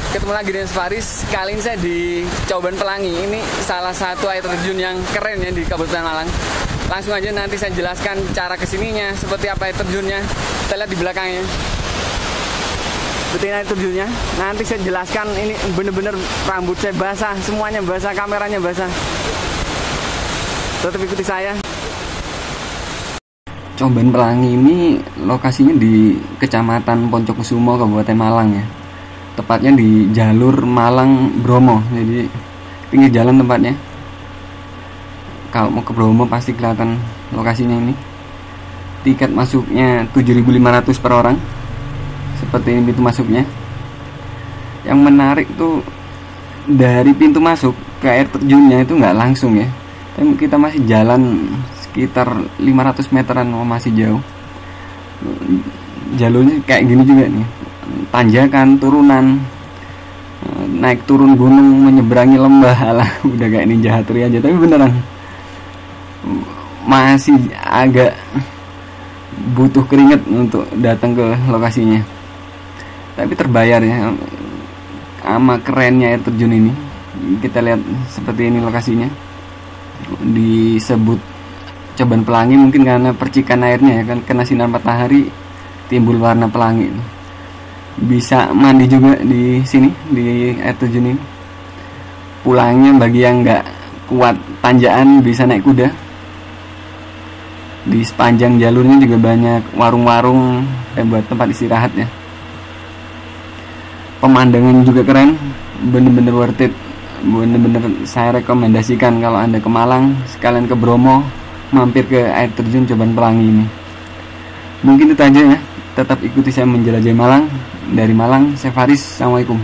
Ketemu lagi dengan Faris. Kali ini saya di Coban Pelangi. Ini salah satu air terjun yang keren ya di Kabupaten Malang. Langsung aja nanti saya jelaskan cara kesininya, seperti apa air terjunnya. Kita lihat di belakangnya. Seperti air terjunnya. Nanti saya jelaskan. Ini bener-bener rambut saya basah, semuanya basah, kameranya basah. Tetap ikuti saya. Coban Pelangi ini lokasinya di Kecamatan Poncokusumo, Kabupaten Malang ya. Tepatnya di jalur Malang Bromo, jadi pinggir jalan tempatnya. Kalau mau ke Bromo pasti kelihatan lokasinya ini. Tiket masuknya 7.500 per orang. Seperti ini pintu masuknya. Yang menarik tuh dari pintu masuk ke air terjunnya itu nggak langsung ya. Tapi kita masih jalan sekitar 500 meteran, masih jauh. Jalurnya kayak gini juga nih. Tanjakan, turunan, naik turun gunung, menyeberangi lembah. Alah, udah kayak Ninja Hattori aja. Tapi beneran masih agak butuh keringat untuk datang ke lokasinya. Tapi terbayar ya sama kerennya air terjun ini. Kita lihat seperti ini lokasinya. Disebut Coban Pelangi mungkin karena percikan airnya ya kan, kena sinar matahari timbul warna pelangi. Bisa mandi juga di sini di air terjun ini. Pulangnya bagi yang nggak kuat tanjakan bisa naik kuda. Di sepanjang jalurnya juga banyak warung-warung buat tempat istirahat ya. Pemandangan juga keren, bener-bener worth it. Bener-bener saya rekomendasikan kalau Anda ke Malang, sekalian ke Bromo, mampir ke air terjun Coban Pelangi ini. Mungkin itu aja ya. Tetap ikuti saya menjelajahi Malang. Dari Malang, saya Faris. Assalamualaikum.